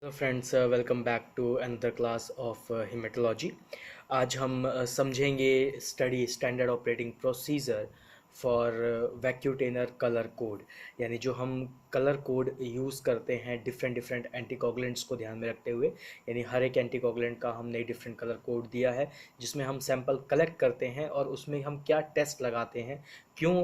Hello friends, welcome back to another class of haematology. आज हम समझेंगे study standard operating procedure for vacutainer colour code. यानी जो हम कलर कोड यूज़ करते हैं डिफरेंट डिफरेंट एंटीकोगुलेंट्स को ध्यान में रखते हुए। यानी हर एक एंटीकोगुलेंट का हमने डिफरेंट कलर कोड दिया है जिसमें हम सैंपल कलेक्ट करते हैं और उसमें हम क्या टेस्ट लगाते हैं, क्यों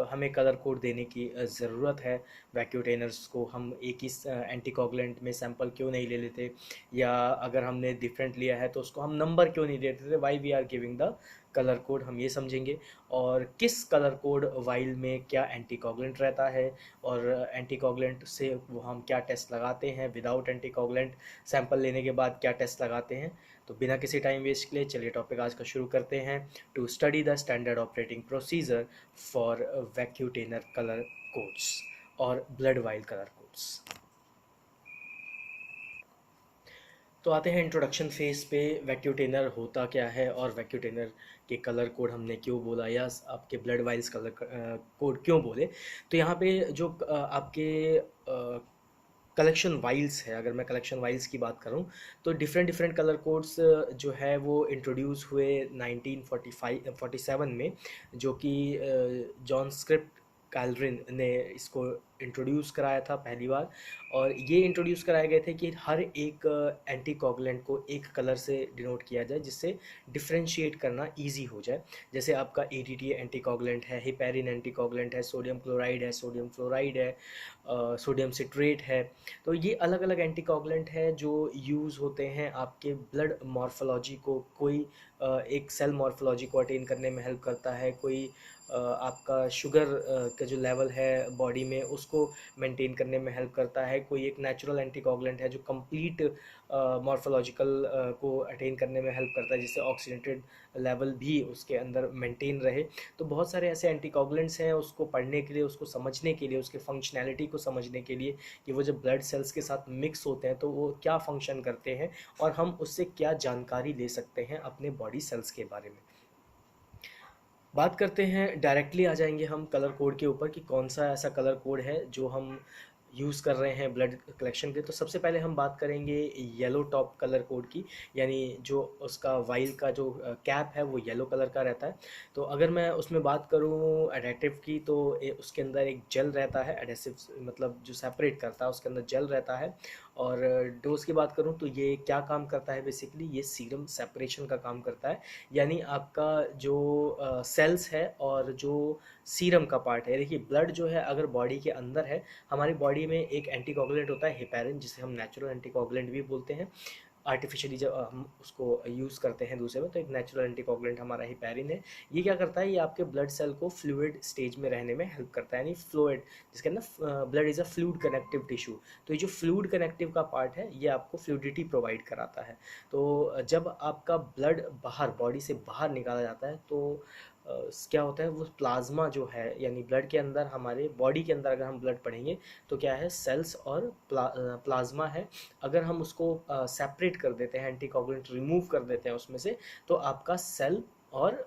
हमें कलर कोड देने की ज़रूरत है। वैक्यूटेनर्स को हम एक ही एंटीकोगुलेंट में सैंपल क्यों नहीं ले लेते, या अगर हमने डिफरेंट लिया है तो उसको हम नंबर क्यों नहीं देते थे, why we are giving the colour code, हम ये समझेंगे। और किस कलर कोड वाइल में क्या एंटीकोगुलेंट रहता है, और एंटीकोगुलेंट से वो हम क्या टेस्ट लगाते हैं, विदाउट एंटीकोगुलेंट सैंपल लेने के बाद क्या टेस्ट लगाते हैं। तो बिना किसी टाइम वेस्ट के लिए चलिए टॉपिक आज का शुरू करते हैं। To study the standard operating procedure for vacutainer colour codes और ब्लड वाइल कलर कोड्स। तो आते हैं इंट्रोडक्शन फेज पे। वैक्यूटेनर होता क्या है और वैक्यूटेनर के कलर कोड हमने क्यों बोला, या आपके ब्लड वाइल्स कलर कोड क्यों बोले। तो यहाँ पे जो आपके कलेक्शन वाइल्स है, अगर मैं कलेक्शन वाइल्स की बात करूँ तो डिफरेंट डिफरेंट कलर कोड्स जो है वो इंट्रोड्यूस हुए 1947 में, जो कि जॉन स्क्रिप्ट कैलरिन ने इसको इंट्रोड्यूस कराया था पहली बार। और ये इंट्रोड्यूस कराए गए थे कि हर एक एंटीकोगुलेंट को एक कलर से डिनोट किया जाए जिससे डिफ्रेंशिएट करना इजी हो जाए। जैसे आपका एटीटी एंटीकोगुलेंट है, हेपेरिन एंटीकोगुलेंट है, सोडियम क्लोराइड है, सोडियम फ्लोराइड है, सोडियम सिट्रेट है। तो ये अलग अलग एंटीकोगुलेंट है जो यूज़ होते हैं आपके ब्लड मॉर्फोलॉजी को, कोई एक सेल मॉर्फोलॉजी को अटेन करने में हेल्प करता है, कोई आपका शुगर का जो लेवल है बॉडी में उसको मेंटेन करने में हेल्प करता है, कोई एक नेचुरल एंटीकोगुलेंट है जो कंप्लीट मॉर्फोलॉजिकल को अटेन करने में हेल्प करता है जिससे ऑक्सीडेटेड लेवल भी उसके अंदर मेंटेन रहे। तो बहुत सारे ऐसे एंटीकोगुलेंट्स हैं, उसको पढ़ने के लिए, उसको समझने के लिए, उसके फंक्शनैलिटी को समझने के लिए कि वो जब ब्लड सेल्स के साथ मिक्स होते हैं तो वो क्या फंक्शन करते हैं और हम उससे क्या जानकारी ले सकते हैं अपने बॉडी सेल्स के बारे में। बात करते हैं, डायरेक्टली आ जाएंगे हम कलर कोड के ऊपर कि कौन सा ऐसा कलर कोड है जो हम यूज़ कर रहे हैं ब्लड कलेक्शन के। तो सबसे पहले हम बात करेंगे येलो टॉप कलर कोड की, यानी जो उसका वाइल का जो कैप है वो येलो कलर का रहता है। तो अगर मैं उसमें बात करूँ एडेटिव की तो उसके अंदर एक जेल रहता है, एडेसिव मतलब जो सेपरेट करता है उसके अंदर जेल रहता है। और डोज की बात करूँ तो ये क्या काम करता है, बेसिकली ये सीरम सेपरेशन का काम करता है। यानी आपका जो सेल्स है और जो सीरम का पार्ट है, देखिए ब्लड जो है अगर बॉडी के अंदर है, हमारी बॉडी में एक एंटीकोगुलेंट होता है हेपेरिन, जिसे हम नेचुरल एंटीकोगुलेंट भी बोलते हैं। आर्टिफिशियली जब हम उसको यूज़ करते हैं दूसरे में, तो एक नेचुरल एंटीकोगुलेंट हमारा हेपेरिन है। ये क्या करता है, ये आपके ब्लड सेल को फ्लूइड स्टेज में रहने में हेल्प करता है, यानी फ्लूइड, जिसके अंदर blood is a fluid connective tissue. तो ये जो फ्लूइड कनेक्टिव का पार्ट है ये आपको फ्लूइडिटी प्रोवाइड कराता है। तो जब आपका ब्लड बाहर बॉडी से बाहर निकाला जाता है तो क्या होता है, वो प्लाज्मा जो है, यानी ब्लड के अंदर, हमारे बॉडी के अंदर अगर हम ब्लड पढ़ेंगे तो क्या है, सेल्स और प्लाज्मा है। अगर हम उसको सेपरेट कर देते हैं, एंटीकोगुलेंट रिमूव कर देते हैं उसमें से, तो आपका सेल और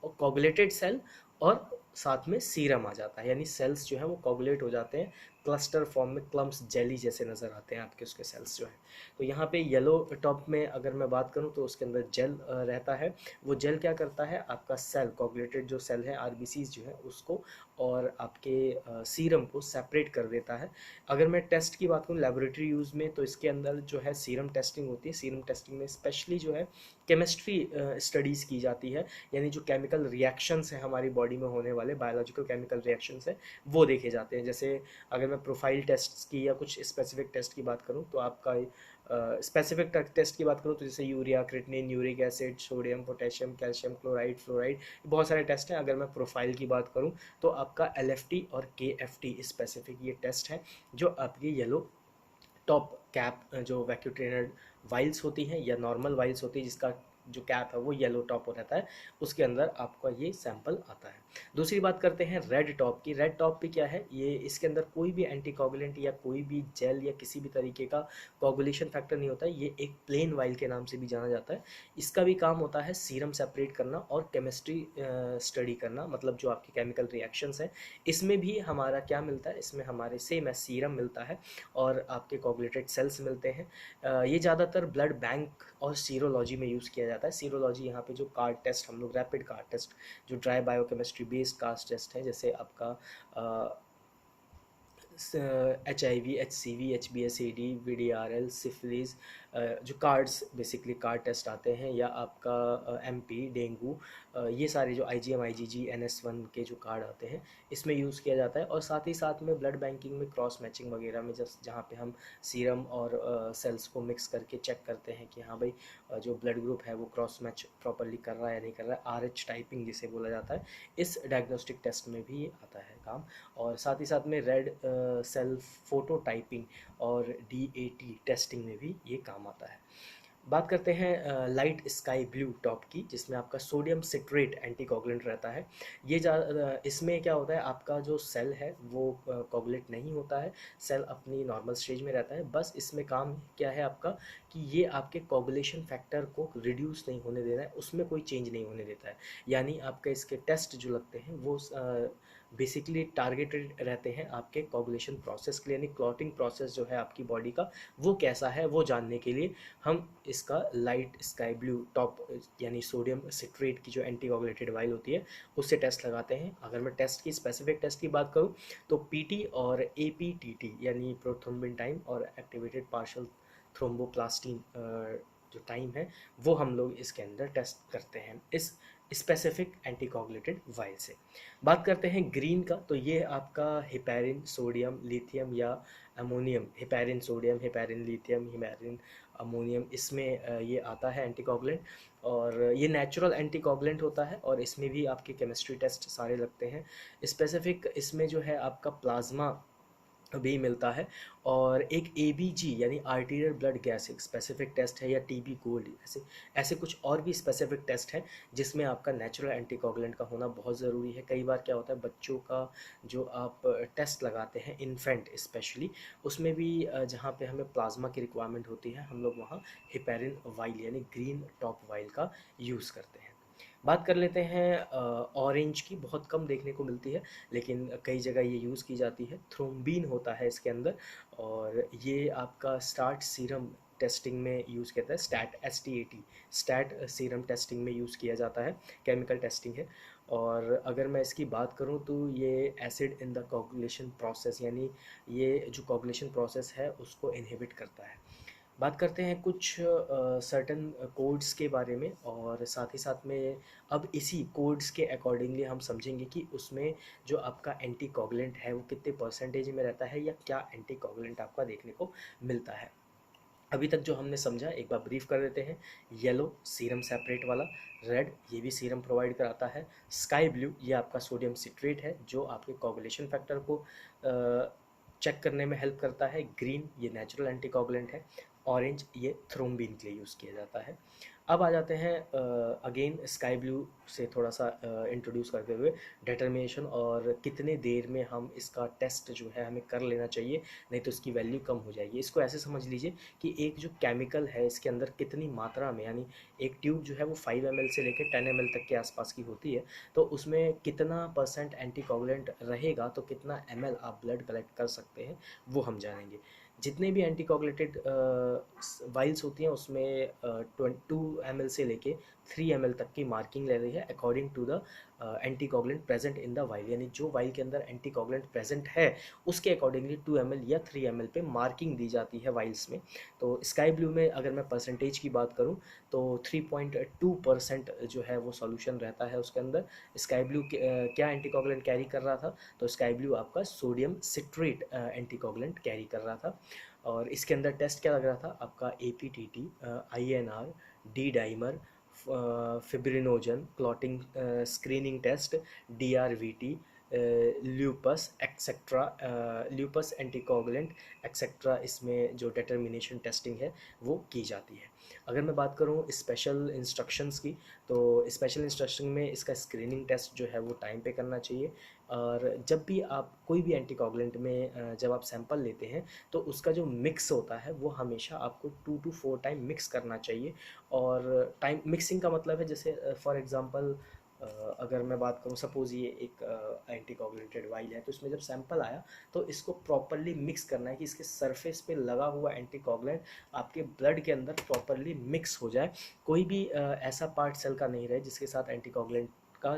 कोगुलेटेड सेल और साथ में सीरम आ जाता है, यानी सेल्स जो है वो कोगुलेट हो जाते हैं, क्लस्टर फॉर्म में, क्लम्प्स जेली जैसे नज़र आते हैं आपके उसके सेल्स जो है। तो यहाँ पे येलो टॉप में अगर मैं बात करूँ तो उसके अंदर जेल रहता है। वो जेल क्या करता है, आपका सेल, कोगुलेटेड जो सेल है, आरबीसीज जो है उसको और आपके सीरम को सेपरेट कर देता है। अगर मैं टेस्ट की बात करूँ लेबोरेटरी यूज़ में, तो इसके अंदर जो है सीरम टेस्टिंग होती है। सीरम टेस्टिंग में स्पेशली जो है केमिस्ट्री स्टडीज़ की जाती है, यानी जो केमिकल रिएक्शंस हैं हमारी बॉडी में होने वाले, बायोलॉजिकल केमिकल रिएक्शंस हैं, वो देखे जाते हैं। जैसे अगर मैं प्रोफाइल टेस्ट की या कुछ स्पेसिफिक टेस्ट की बात करूँ तो आपका स्पेसिफिक टेस्ट की बात करूँ तो जैसे urea, creatinine, uric acid, sodium, potassium, calcium, chloride, fluoride, बहुत सारे टेस्ट हैं। अगर मैं प्रोफाइल की बात करूँ तो आपका एलएफटी और केएफटी स्पेसिफिक ये टेस्ट है जो आपकी येलो टॉप कैप जो वैक्यूट्रेनर वाइल्स होती हैं या नॉर्मल वाइल्स होती है जिसका जो कैप है वो येलो टॉप हो रहता है, उसके अंदर आपका ये सैंपल आता है। दूसरी बात करते हैं रेड टॉप की। रेड टॉप पे क्या है, ये इसके अंदर कोई भी एंटीकोगुलेंट या कोई भी जेल या किसी भी तरीके का कोगुलेशन फैक्टर नहीं होता है। ये एक प्लेन वाइल के नाम से भी जाना जाता है। इसका भी काम होता है सीरम सेपरेट करना और केमिस्ट्री स्टडी करना, मतलब जो आपके केमिकल रिएक्शंस हैं इसमें भी हमारा क्या मिलता है, इसमें हमारे सेम है सीरम मिलता है और आपके कोगुलेटेड सेल्स मिलते हैं। ये ज़्यादातर ब्लड बैंक और सीरोलॉजी में यूज़ किया जाता है। सीरोलॉजी यहाँ पे जो कार्ड टेस्ट हम लोग रैपिड कार्ड टेस्ट जो dry biochemistry based cast test है, जैसे आपका HIV, HCV, HBsAg, VDRL, syphilis, जो कार्ड्स बेसिकली कार्ड टेस्ट आते हैं, या आपका MP डेंगू, ये सारे जो IgM, IgG, NS1 के जो कार्ड आते हैं इसमें यूज़ किया जाता है। और साथ ही साथ में ब्लड बैंकिंग में क्रॉस मैचिंग वगैरह में जहाँ पे हम सीरम और सेल्स को मिक्स करके चेक करते हैं कि हाँ भाई जो ब्लड ग्रुप है वो क्रॉस मैच प्रॉपरली कर रहा है या नहीं कर रहा है, RH टाइपिंग जिसे बोला जाता है, इस डायग्नोस्टिक टेस्ट में भी आता है काम। और साथ ही साथ में रेड सेल फोटोटाइपिंग और DAT टेस्टिंग में भी ये काम आता है। बात करते हैं लाइट स्काई ब्लू टॉप की, जिसमें आपका सोडियम सिट्रेट एंटीकोगुलेंट रहता है। ये इसमें क्या होता है, आपका जो सेल है वो कोगुलेट नहीं होता है, सेल अपनी नॉर्मल स्टेज में रहता है। बस इसमें काम क्या है आपका कि ये आपके कोगुलेशन फैक्टर को रिड्यूस नहीं होने देना है, उसमें कोई चेंज नहीं होने देता है। यानी आपके इसके टेस्ट जो लगते हैं वो बेसिकली टारगेटेड रहते हैं आपके कोगुलेशन प्रोसेस के लिए, यानी क्लॉटिंग प्रोसेस जो है आपकी बॉडी का वो कैसा है वो जानने के लिए हम इसका लाइट स्काई ब्लू टॉप यानी सोडियम सिट्रेट की जो एंटीकोगुलेटेड वाइल होती है उससे टेस्ट लगाते हैं। अगर मैं टेस्ट की स्पेसिफिक टेस्ट की बात करूँ तो PT और APTT यानी प्रोथ्रोम्बिन टाइम और एक्टिवेटेड पार्शियल थ्रोम्बोप्लास्टिन जो टाइम है वो हम लोग इसके अंदर टेस्ट करते हैं इस स्पेसिफिक एंटीकोगुलेटेड वाइल से। बात करते हैं ग्रीन का, तो ये आपका हेपेरिन, सोडियम, लिथियम या ammonium, heparin sodium, heparin lithium, heparin ammonium, इसमें ये आता है एंटीकोगुलेंट। और ये नेचुरल एंटीकोगुलेंट होता है और इसमें भी आपके केमिस्ट्री टेस्ट सारे लगते हैं। स्पेसिफिक इसमें जो है आपका प्लाज्मा भी मिलता है और एक ABG यानी आर्टीरियल ब्लड गैस एक स्पेसिफिक टेस्ट है, या TB गोल्ड, ऐसे ऐसे कुछ और भी स्पेसिफिक टेस्ट हैं जिसमें आपका नेचुरल एंटीकोगुलेंट का होना बहुत ज़रूरी है। कई बार क्या होता है बच्चों का जो आप टेस्ट लगाते हैं इन्फेंट स्पेशली, उसमें भी जहाँ पे हमें प्लाज्मा की रिक्वायरमेंट होती है हम लोग वहाँ हेपेरिन वाइल यानी ग्रीन टॉप वाइल का यूज़ करते हैं। बात कर लेते हैं ऑरेंज की, बहुत कम देखने को मिलती है लेकिन कई जगह ये यूज़ की जाती है। थ्रोम्बीन होता है इसके अंदर और ये आपका स्टार्ट सीरम टेस्टिंग में यूज़ किया जाता है, STAT स्टैट सीरम टेस्टिंग में यूज़ किया जाता है, केमिकल टेस्टिंग है। और अगर मैं इसकी बात करूं तो ये acid in the coagulation process यानी ये जो कोगुलेशन प्रोसेस है उसको इनहिबिट करता है। बात करते हैं कुछ सर्टन कोड्स के बारे में और साथ ही साथ में अब इसी कोड्स के अकॉर्डिंगली हम समझेंगे कि उसमें जो आपका एंटीकोगुलेंट है वो कितने परसेंटेज में रहता है या क्या एंटीकोगुलेंट आपका देखने को मिलता है। अभी तक जो हमने समझा एक बार ब्रीफ कर देते हैं। येलो सीरम सेपरेट वाला, रेड ये भी सीरम प्रोवाइड कराता है, स्काई ब्लू ये आपका सोडियम सिट्रेट है जो आपके कोगुलेशन फैक्टर को चेक करने में हेल्प करता है, ग्रीन ये नेचुरल एंटीकोगुलेंट है, ऑरेंज ये थ्रोम्बिन के लिए यूज़ किया जाता है। अब आ जाते हैं अगेन स्काई ब्लू से थोड़ा सा इंट्रोड्यूस करते हुए डिटर्मिनेशन और कितने देर में हम इसका टेस्ट जो है हमें कर लेना चाहिए, नहीं तो इसकी वैल्यू कम हो जाएगी। इसको ऐसे समझ लीजिए कि एक जो केमिकल है इसके अंदर कितनी मात्रा में, यानी एक ट्यूब जो है वो 5 ml से लेकर 10 ml तक के आसपास की होती है, तो उसमें कितना परसेंट एंटीकोगुलेंट रहेगा तो कितना ml आप ब्लड कलेक्ट कर सकते हैं वो हम जानेंगे। जितने भी एंटीकोगुलेटेड वाइल्स होती हैं उसमें 2 ml से लेके 3 ml तक की मार्किंग ले रही है according to the anticoagulant present in the vial, यानी जो वाइल के अंदर एंटीकोगुलेंट प्रेजेंट है उसके अकॉर्डिंगली 2 ml या 3 ml पे मार्किंग दी जाती है वाइल्स में। तो स्काई ब्लू में अगर मैं परसेंटेज की बात करूं तो 3.2% जो है वो सॉल्यूशन रहता है उसके अंदर। स्काई ब्लू क्या एंटीकोगुलेंट कैरी कर रहा था, तो स्काई ब्लू आपका सोडियम सिट्रेट एंटीकोगुलेंट कैरी कर रहा था। और इसके अंदर टेस्ट क्या लग रहा था आपका APTT, INR, D dimer, fibrinogen, clotting screening test, DRVT, lupus etcetera, lupus anticoagulant etcetera, इसमें जो डिटर्मिनेशन टेस्टिंग है वो की जाती है। अगर मैं बात करूँ स्पेशल इंस्ट्रक्शंस की, तो स्पेशल इंस्ट्रक्शन में इसका स्क्रीनिंग टेस्ट जो है वो टाइम पे करना चाहिए। और जब भी आप कोई भी एंटीकोगुलेंट में जब आप सैंपल लेते हैं तो उसका जो मिक्स होता है वो हमेशा आपको 2 to 4 टाइम मिक्स करना चाहिए। और टाइम मिक्सिंग का मतलब है, जैसे फॉर एग्ज़ाम्पल अगर मैं बात करूँ, सपोज़ ये एक एंटीकोगुलेटेड वाइल है, तो इसमें जब सैंपल आया तो इसको प्रॉपरली मिक्स करना है कि इसके सरफेस पे लगा हुआ एंटीकोगुलेंट आपके ब्लड के अंदर प्रॉपरली मिक्स हो जाए। कोई भी ऐसा पार्ट सेल का नहीं रहे जिसके साथ एंटीकोगुलेंट का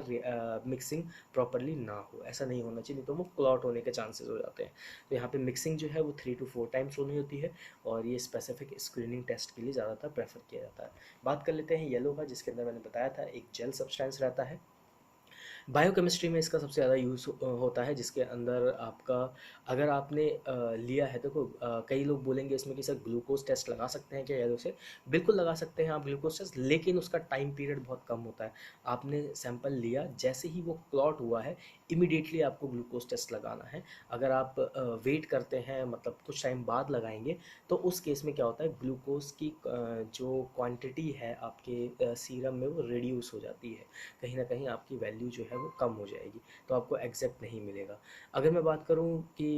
मिक्सिंग प्रॉपरली ना हो, ऐसा नहीं होना चाहिए, नहीं तो वो क्लॉट होने के चांसेस हो जाते हैं। तो यहाँ पे मिक्सिंग जो है वो 3 to 4 टाइम्स होनी होती है, और ये स्पेसिफिक स्क्रीनिंग टेस्ट के लिए ज़्यादातर प्रेफर किया जाता है। बात कर लेते हैं येलो का, जिसके अंदर मैंने बताया था एक जेल सब्सटेंस रहता है। बायोकेमिस्ट्री में इसका सबसे ज़्यादा यूज़ होता है, जिसके अंदर आपका, अगर आपने लिया है, देखो कई लोग बोलेंगे इसमें कि सर ग्लूकोज टेस्ट लगा सकते हैं क्या येलो से? बिल्कुल लगा सकते हैं आप ग्लूकोज टेस्ट, लेकिन उसका टाइम पीरियड बहुत कम होता है। आपने सैंपल लिया, जैसे ही वो क्लॉट हुआ है इमिडिएटली आपको ग्लूकोज टेस्ट लगाना है। अगर आप वेट करते हैं, मतलब कुछ टाइम बाद लगाएंगे, तो उस केस में क्या होता है, ग्लूकोज की जो क्वांटिटी है आपके सीरम में वो रिड्यूस हो जाती है, कहीं ना कहीं आपकी वैल्यू जो है वो कम हो जाएगी, तो आपको एग्जैक्ट नहीं मिलेगा। अगर मैं बात करूं कि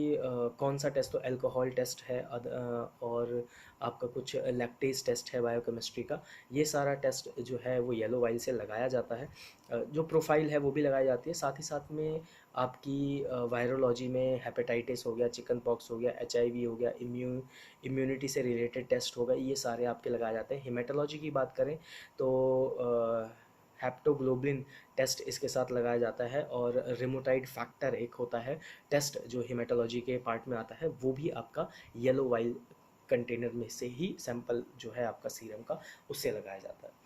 कौन सा टेस्ट, तो अल्कोहल टेस्ट है, और आपका कुछ लैक्टेज टेस्ट है बायोकेमिस्ट्री का। ये सारा टेस्ट जो है वो येलो वाइल से लगाया जाता है। जो प्रोफाइल है वो भी लगाई जाती है, साथ ही साथ में आपकी वायरोलॉजी में हेपेटाइटिस हो गया, चिकन पॉक्स हो गया, HIV हो गया, इम्यूनिटी से रिलेटेड टेस्ट होगा, ये सारे आपके लगाए जाते हैं। हेमेटोलॉजी की बात करें तो हेप्टोग्लोबिन टेस्ट इसके साथ लगाया जाता है, और रिमोटाइड फैक्टर एक होता है टेस्ट जो हेमेटोलॉजी के पार्ट में आता है, वो भी आपका येलो वाइल कंटेनर में से ही सैंपल जो है आपका सीरम का उससे लगाया जाता है।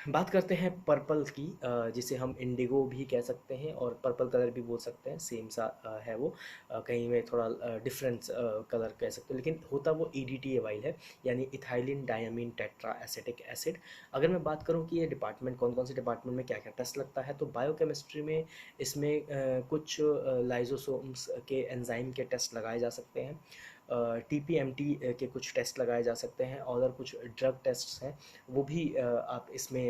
बात करते हैं पर्पल की, जिसे हम इंडिगो भी कह सकते हैं और पर्पल कलर भी बोल सकते हैं, सेम सा है वो, कहीं में थोड़ा डिफरेंस कलर कह सकते हो, लेकिन होता वो EDTA वाइल है, यानी ethylene diamine tetra acetic acid. अगर मैं बात करूं कि ये डिपार्टमेंट कौन कौन से डिपार्टमेंट में क्या क्या टेस्ट लगता है, तो बायोकेमिस्ट्री में इसमें कुछ लाइजोसोम्स के एंजाइम के टेस्ट लगाए जा सकते हैं, TPMT के कुछ टेस्ट लगाए जा सकते हैं, और कुछ ड्रग टेस्ट्स हैं वो भी आप इसमें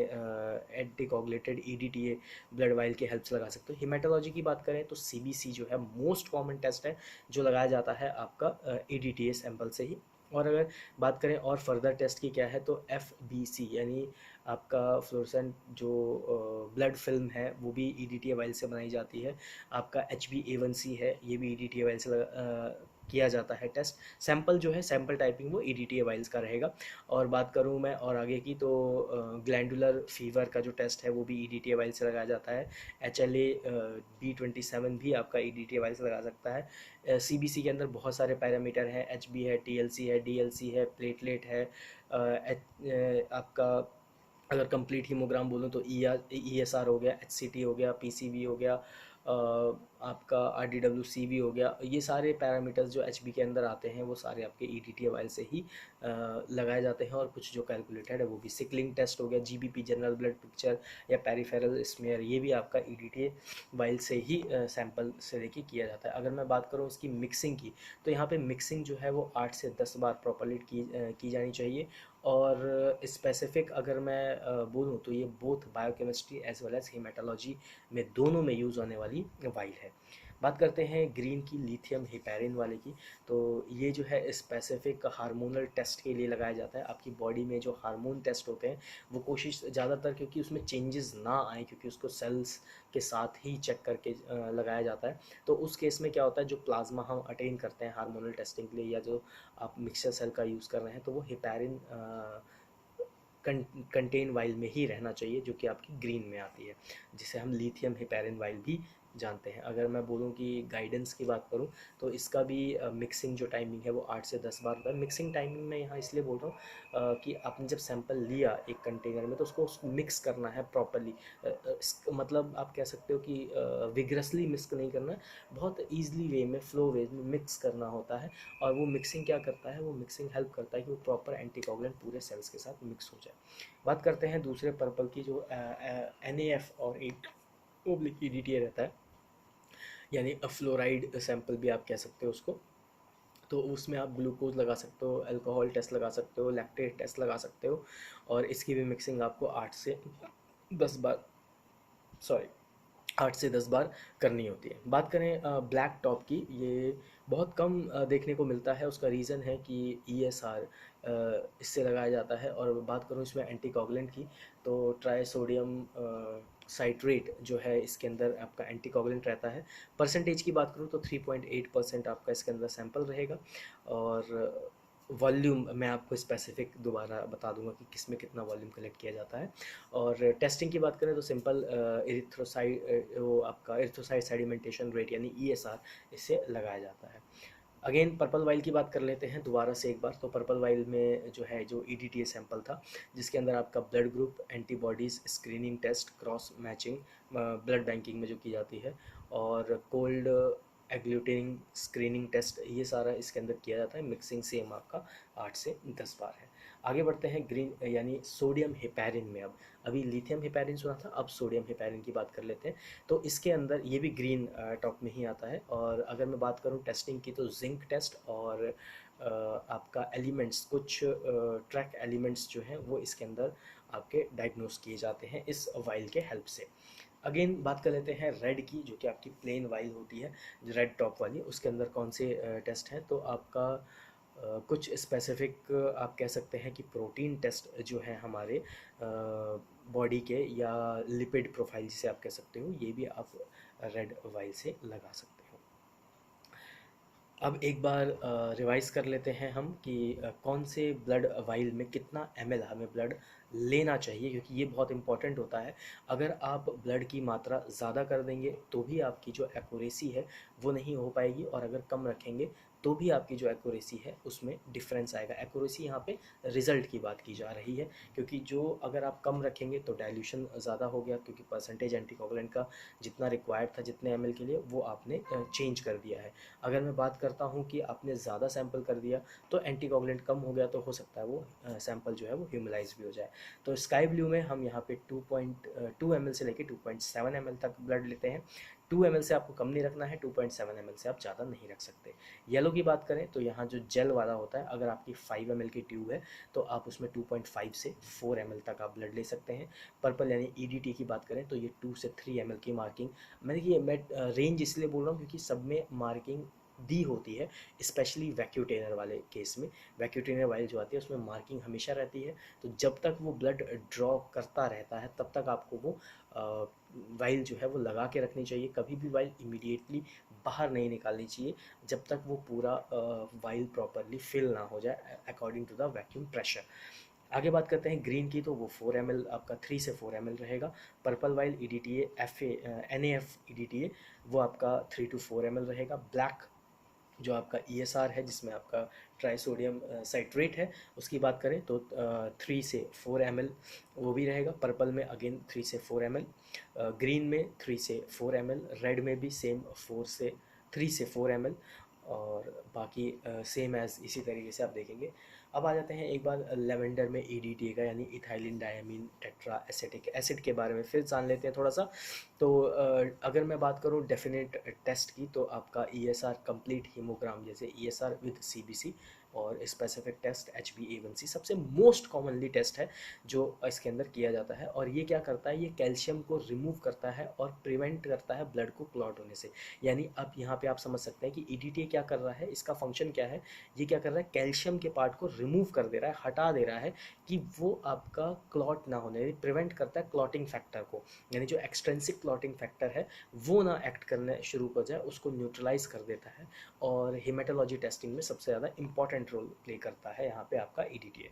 एंटीकोगुलेटेड EDTA ब्लड वाइल के हेल्प से लगा सकते हो। हिमेटोलॉजी की बात करें तो CBC जो है मोस्ट कॉमन टेस्ट है जो लगाया जाता है आपका EDTA सैंपल से ही। और अगर बात करें और फर्दर टेस्ट की क्या है, तो FBC यानी आपका फ्लोरेसेंट जो ब्लड फिल्म है वो भी EDTA वाइल से बनाई जाती है। आपका HbA1c है, ये भी EDTA वाइल से किया जाता है टेस्ट। सैंपल जो है, सैंपल टाइपिंग वो EDTA वाइल्स का रहेगा। और बात करूँ मैं और आगे की, तो ग्लैंडुलर फीवर का जो टेस्ट है वो भी EDTA वाइल से लगाया जाता है। HLA-B27 भी आपका EDTA वाइल से लगा सकता है। CBC के अंदर बहुत सारे पैरामीटर हैं, HB है, TLC है, DLC है, प्लेटलेट है, आपका अगर कंप्लीट हीमोग्राम बोलूँ तो ESR हो गया, HCT हो गया, PCV हो गया, आपका RDWCV हो गया। ये सारे पैरामीटर्स जो HB के अंदर आते हैं वो सारे आपके EDTA वाइल से ही लगाए जाते हैं। और कुछ जो कैलकुलेटेड है वो भी, सिकलिंग टेस्ट हो गया, GBP जनरल ब्लड पिक्चर या पेरिफेरल स्मेयर, ये भी आपका EDTA वाइल से ही सैंपल से लेके किया जाता है। अगर मैं बात करूँ उसकी मिक्सिंग की, तो यहाँ पे मिक्सिंग जो है वो 8 से 10 बार प्रॉपरली की जानी चाहिए। और स्पेसिफिक अगर मैं बोलूँ तो ये both biochemistry as well as haematology में दोनों में यूज़ होने वाली वाइल है। बात करते हैं ग्रीन की, लिथियम हेपेरिन वाले की। तो ये जो है स्पेसिफिक हार्मोनल टेस्ट के लिए लगाया जाता है। आपकी बॉडी में जो हार्मोन टेस्ट होते हैं वो कोशिश ज़्यादातर, क्योंकि उसमें चेंजेस ना आए, क्योंकि उसको सेल्स के साथ ही चेक करके लगाया जाता है, तो उस केस में क्या होता है, जो प्लाज्मा हम अटेन करते हैं हार्मोनल टेस्टिंग के लिए, या जो आप मिक्सचर सेल का यूज़ कर रहे हैं, तो वो हेपेरिन कंटेन वाइल में ही रहना चाहिए, जो कि आपकी ग्रीन में आती है, जिसे हम लिथियम हेपेरिन वाइल भी जानते हैं। अगर मैं बोलूँ कि गाइडेंस की बात करूँ, तो इसका भी मिक्सिंग जो टाइमिंग है वो 8 से 10 बार होता है। मिक्सिंग टाइमिंग मैं यहाँ इसलिए बोल रहा हूँ कि आपने जब सैंपल लिया एक कंटेनर में, तो उसको मिक्स करना है प्रॉपरली। मतलब आप कह सकते हो कि विग्रसली मिक्स नहीं करना है, बहुत ईजिली वे में, फ्लो वे में मिक्स करना होता है। और वो मिक्सिंग क्या करता है, वो मिक्सिंग हेल्प करता है कि वो प्रॉपर एंटीकोगुलेंट पूरे सेल्स के साथ मिक्स हो जाए। बात करते हैं दूसरे पर्पल की, जो NAF और एक ओब्लिक EDTA रहता है। यानी फ्लोराइड सैंपल भी आप कह सकते हो उसको। तो उसमें आप ग्लूकोज लगा सकते हो, अल्कोहल टेस्ट लगा सकते हो, लैक्टेट टेस्ट लगा सकते हो, और इसकी भी मिक्सिंग आपको 8 से 10 बार, सॉरी 8 से 10 बार करनी होती है। बात करें ब्लैक टॉप की, ये बहुत कम देखने को मिलता है। उसका रीज़न है कि ESR इससे लगाया जाता है। और बात करूँ इसमें एंटीकोगुलेंट की, तो ट्राइसोडियम साइट्रेट जो है इसके अंदर आपका एंटीकोगुलेंट रहता है। परसेंटेज की बात करूँ तो 3.8% आपका इसके अंदर सैंपल रहेगा। और वॉल्यूम मैं आपको स्पेसिफिक दोबारा बता दूंगा कि किस में कितना वॉल्यूम कलेक्ट किया जाता है। और टेस्टिंग की बात करें तो सिंपल इरिथ्रोसाइड, वो आपका इरिथ्रोसाइड सेडिमेंटेशन रेट यानी ESR, इससे लगाया जाता है। अगेन पर्पल वाइल की बात कर लेते हैं दोबारा से एक बार। तो पर्पल वाइल में जो है, जो EDTA सैंपल था, जिसके अंदर आपका blood group, antibodies, screening test, cross matching blood banking में जो की जाती है, और कोल्ड एग्लूटिनिंग स्क्रीनिंग टेस्ट, ये सारा इसके अंदर किया जाता है। मिक्सिंग सेम आपका 8 से 10 बार है। आगे बढ़ते हैं ग्रीन यानी सोडियम हेपेरिन में। अब अभी लिथियम हेपेरिन सुना था, अब सोडियम हेपेरिन की बात कर लेते हैं। तो इसके अंदर ये भी ग्रीन टॉप में ही आता है। और अगर मैं बात करूँ टेस्टिंग की, तो जिंक टेस्ट और आपका एलिमेंट्स, कुछ ट्रैक एलिमेंट्स जो हैं वो इसके अंदर आपके डायग्नोस किए जाते हैं इस वाइल के हेल्प से। अगेन बात कर लेते हैं रेड की, जो कि आपकी प्लेन वाइल होती है, जो रेड टॉप वाली, उसके अंदर कौन से टेस्ट हैं। तो आपका कुछ स्पेसिफिक आप कह सकते हैं कि प्रोटीन टेस्ट जो है हमारे बॉडी के, या लिपिड प्रोफाइल जिसे आप कह सकते हो, ये भी आप रेड वाइल से लगा सकते हो। अब एक बार रिवाइज़ कर लेते हैं हम कि कौन से ब्लड वाइल में कितना ml हमें ब्लड लेना चाहिए, क्योंकि ये बहुत इंपॉर्टेंट होता है। अगर आप ब्लड की मात्रा ज़्यादा कर देंगे तो भी आपकी जो एक्यूरेसी है वो नहीं हो पाएगी, और अगर कम रखेंगे तो भी आपकी जो एक्यूरेसी है उसमें डिफरेंस आएगा। एक्यूरेसी यहाँ पे रिज़ल्ट की बात की जा रही है, क्योंकि जो अगर आप कम रखेंगे तो डाइल्यूशन ज़्यादा हो गया, क्योंकि परसेंटेज एंटीकोगुलेंट का जितना रिक्वायर्ड था जितने ml के लिए, वो आपने चेंज कर दिया है। अगर मैं बात करता हूँ कि आपने ज़्यादा सैंपल कर दिया तो एंटीकोगुलेंट कम हो गया, तो हो सकता है वो सैंपल जो है वो ह्यूमलाइज भी हो जाए। तो स्काई ब्लू में हम यहाँ पे 2.2 ml से लेके 2.7 ml तक ब्लड लेते हैं। 2 ml से आपको कम नहीं रखना है, 2.7 ml से आप ज़्यादा नहीं रख सकते। येलो की बात करें तो यहाँ जो जेल वाला होता है, अगर आपकी 5 ml की ट्यूब है तो आप उसमें 2.5 से 4 ml तक आप ब्लड ले सकते हैं। पर्पल यानी EDT की बात करें तो ये 2 से 3 ml की मार्किंग, मैं रेंज इसलिए बोल रहा हूँ क्योंकि सब में मार्किंग दी होती है, स्पेशली वैक्यूटेनर वाले केस में। वैक्यूटेनर वाइल जो आती है उसमें मार्किंग हमेशा रहती है, तो जब तक वो ब्लड ड्रॉ करता रहता है तब तक आपको वो वाइल जो है वो लगा के रखनी चाहिए। कभी भी वाइल इमीडिएटली बाहर नहीं निकालनी चाहिए जब तक वो पूरा वाइल प्रॉपरली फिल ना हो जाए according to the vacuum pressure. आगे बात करते हैं ग्रीन की, तो वो 4 ml आपका 3 से 4 ml रहेगा। Purple while EDTA NAF EDTA वो आपका 3 to 4 ml रहेगा। ब्लैक जो आपका ESR है, जिसमें आपका ट्राइसोडियम साइट्रेट है, उसकी बात करें तो 3 से 4 ml वो भी रहेगा। पर्पल में अगेन 3 से 4 ml, ग्रीन में 3 से 4 ml, रेड में भी सेम 3 से 4 ml, और बाकी सेम एज इसी तरीके से आप देखेंगे। अब आ जाते हैं एक बार लेवेंडर में EDTA का, यानी ethylene diamine tetra acetic acid के बारे में फिर जान लेते हैं थोड़ा सा। तो अगर मैं बात करूँ डेफिनेट टेस्ट की, तो आपका ESR कंप्लीट हीमोग्राम, जैसे ESR विद CBC, और स्पेसिफिक टेस्ट HbA1c सबसे मोस्ट कॉमनली टेस्ट है जो इसके अंदर किया जाता है। और ये क्या करता है, ये कैल्शियम को रिमूव करता है और प्रिवेंट करता है ब्लड को क्लॉट होने से। यानी अब यहाँ पे आप समझ सकते हैं कि EDTA क्या कर रहा है, इसका फंक्शन क्या है। ये क्या कर रहा है, कैल्शियम के पार्ट को रिमूव कर दे रहा है, हटा दे रहा है, कि वो आपका क्लॉट ना होने, प्रिवेंट करता है क्लॉटिंग फैक्टर को, यानी जो एक्सट्रेंसिक क्लॉटिंग फैक्टर है वो ना एक्ट करने शुरू हो जाए, उसको न्यूट्रलाइज कर देता है। और हेमेटोलॉजी टेस्टिंग में सबसे ज़्यादा इंपॉर्टेंट रोल प्ले करता है यहाँ पे आपका EDTA।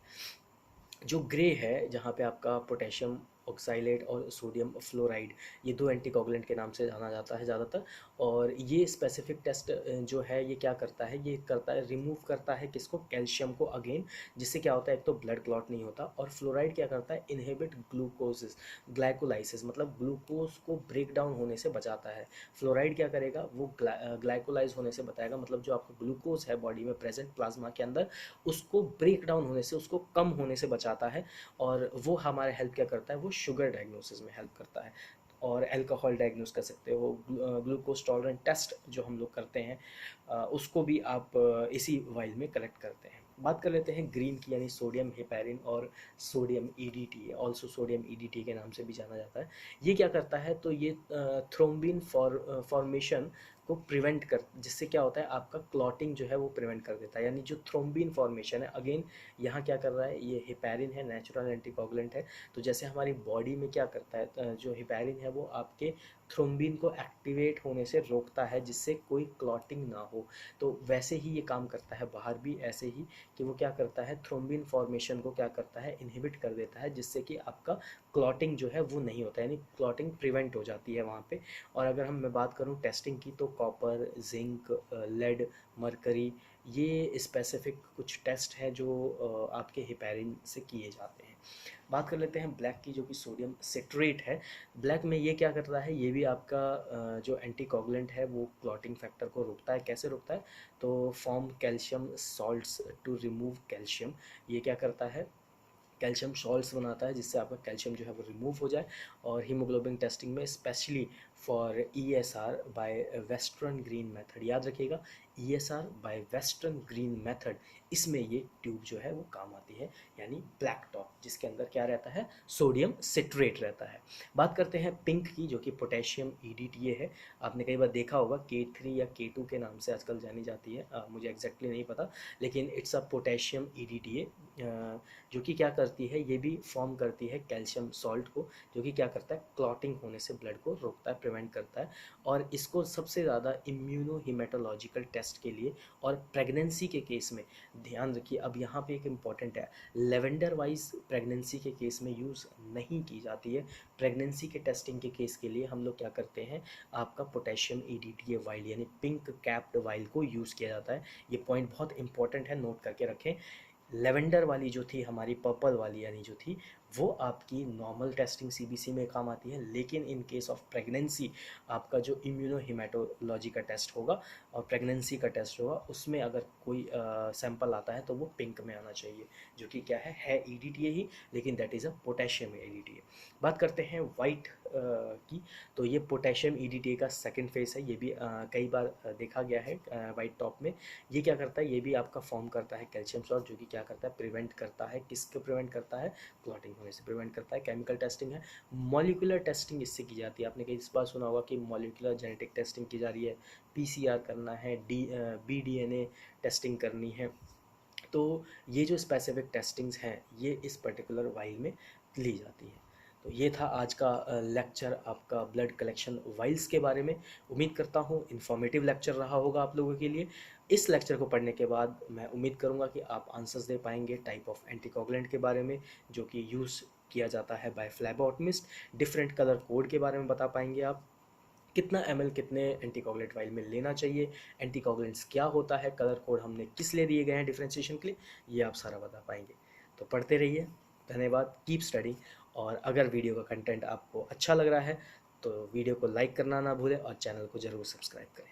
जो ग्रे है, जहाँ पे आपका पोटेशियम ऑक्साइलेट और सोडियम फ्लोराइड, ये दो एंटीकोगुलेंट के नाम से जाना जाता है ज़्यादातर। और ये स्पेसिफिक टेस्ट जो है ये क्या करता है, ये करता है रिमूव करता है किसको, कैल्शियम को अगेन, जिससे क्या होता है, एक तो ब्लड क्लॉट नहीं होता। और फ्लोराइड क्या करता है, इनहिबिट ग्लूकोसिस ग्लाइकोलाइसिस, मतलब ग्लूकोज को ब्रेक डाउन होने से बचाता है। फ्लोराइड क्या करेगा, वो ग्लाइकोलाइज होने से बताएगा, मतलब जो आपका ग्लूकोज है बॉडी में प्रेजेंट प्लाज्मा के अंदर, उसको ब्रेक डाउन होने से, उसको कम होने से बचाता है। और वो हमारे हेल्प क्या करता है, वो शुगर डायग्नोसिस में हेल्प करता है। और अल्कोहल डायग्नोस कर सकते हो। ग्लूकोज टॉलरेंट टेस्ट जो हम लोग करते हैं उसको भी आप इसी वाइल में कलेक्ट करते हैं। बात कर लेते हैं ग्रीन की, यानी सोडियम हेपेरिन और sodium EDT, also sodium EDT के नाम से भी जाना जाता है। ये क्या करता है, तो ये थ्रोम्बिन फॉर्मेशन को प्रिवेंट कर, जिससे क्या होता है आपका क्लॉटिंग जो है वो प्रिवेंट कर देता है। यानी जो थ्रोम्बिन फॉर्मेशन है, अगेन यहाँ क्या कर रहा है, ये हेपेरिन है, नेचुरल एंटीकोगुलेंट है। तो जैसे हमारी बॉडी में क्या करता है, जो हेपेरिन है वो आपके थ्रोम्बिन को एक्टिवेट होने से रोकता है जिससे कोई क्लॉटिंग ना हो, तो वैसे ही ये काम करता है बाहर भी ऐसे ही, कि वो क्या करता है थ्रोम्बिन फॉर्मेशन को क्या करता है इनहिबिट कर देता है, जिससे कि आपका क्लॉटिंग जो है वो नहीं होता है, यानी क्लॉटिंग प्रिवेंट हो जाती है वहाँ पे। और अगर मैं बात करूँ टेस्टिंग की, तो कॉपर, जिंक, लेड, मरकरी, ये स्पेसिफिक कुछ टेस्ट हैं जो आपके हेपेरिन से किए जाते हैं। बात कर लेते हैं ब्लैक की, जो कि सोडियम सिट्रेट है। ब्लैक में ये क्या करता है, ये भी आपका जो एंटीकोगुलेंट है वो क्लॉटिंग फैक्टर को रोकता है। कैसे रोकता है, तो form calcium salts to remove calcium. ये क्या करता है, कैल्शियम सॉल्ट्स बनाता है जिससे आपका कैल्शियम जो है वो रिमूव हो जाए। और हीमोग्लोबिन टेस्टिंग में specially for ESR bye western green method, याद रखिएगा ESR bye western green method, इसमें ये ट्यूब जो है वो काम आती है, यानी ब्लैक टॉप, जिसके अंदर क्या रहता है, सोडियम सिट्रेट रहता है। बात करते हैं पिंक की, जो कि पोटेशियम ईडीटीए है। आपने कई बार देखा होगा K3 या K2 के नाम से आजकल जानी जाती है, मुझे एग्जैक्टली नहीं पता, लेकिन इट्स अ पोटेशियम ईडीटीए, जो कि क्या करती है, ये भी फॉर्म करती है कैल्शियम सॉल्ट को, जो कि क्या करता है क्लॉटिंग होने से ब्लड को रोकता है, प्रिवेंट करता है। और इसको सबसे ज़्यादा इम्यूनो हिमेटोलॉजिकल टेस्ट के लिए और प्रेगनेंसी के केस में ध्यान रखिए। अब यहाँ पे एक इम्पॉर्टेंट है, लेवेंडर वाइज प्रेगनेंसी के केस में यूज़ नहीं की जाती है। प्रेगनेंसी के टेस्टिंग के केस के लिए हम लोग क्या करते हैं, आपका पोटेशियम ईडीटीए वाइल यानी पिंक कैप्ड वाइल को यूज़ किया जाता है। ये पॉइंट बहुत इंपॉर्टेंट है, नोट करके रखें। लेवेंडर वाली जो थी हमारी, पर्पल वाली यानी जो थी, वो आपकी नॉर्मल टेस्टिंग सीबीसी में काम आती है, लेकिन इन केस ऑफ प्रेगनेंसी आपका जो इम्यूनो हिमेटोलॉजी का टेस्ट होगा और प्रेगनेंसी का टेस्ट होगा, उसमें अगर कोई सैंपल आता है तो वो पिंक में आना चाहिए, जो कि क्या है ईडीटीए ही, लेकिन that is a potassium EDTA. बात करते हैं वाइट की, तो ये पोटेशियम ईडीटीए का सेकंड फेज है। ये भी कई बार देखा गया है वाइट टॉप में। ये क्या करता है, ये भी आपका फॉर्म करता है कैल्शियम सॉल्ट, जो कि क्या करता है, प्रिवेंट करता है, किसको प्रिवेंट करता है, क्लॉटिंग होने से प्रिवेंट करता है। केमिकल टेस्टिंग है, मॉलिक्यूलर टेस्टिंग इससे की जाती है। आपने कई इस बार सुना होगा कि मॉलिक्यूलर जेनेटिक टेस्टिंग की जा रही है, पीसीआर करना है, बीडीएनए टेस्टिंग करनी है। तो ये जो स्पेसिफिक टेस्टिंग्स हैं ये इस पर्टिकुलर वाइल में ली जाती है। तो ये था आज का लेक्चर आपका ब्लड कलेक्शन वाइल्स के बारे में। उम्मीद करता हूँ इन्फॉर्मेटिव लेक्चर रहा होगा आप लोगों के लिए। इस लेक्चर को पढ़ने के बाद मैं उम्मीद करूँगा कि आप आंसर्स दे पाएंगे टाइप ऑफ एंटीकोगुलेंट के बारे में जो कि यूज़ किया जाता है बाय फ्लैबोटमिस्ट। डिफरेंट कलर कोड के बारे में बता पाएंगे आप, कितना ml कितने एंटीकोगुलेंट वाइल में लेना चाहिए, एंटीकोगुलेंट्स क्या होता है, कलर कोड हमने किस लिए दिए गए हैं डिफ्रेंशिएशन के लिए, ये आप सारा बता पाएंगे। तो पढ़ते रहिए, धन्यवाद, कीप स्टडिंग। और अगर वीडियो का कंटेंट आपको अच्छा लग रहा है तो वीडियो को लाइक करना ना भूलें और चैनल को ज़रूर सब्सक्राइब करें।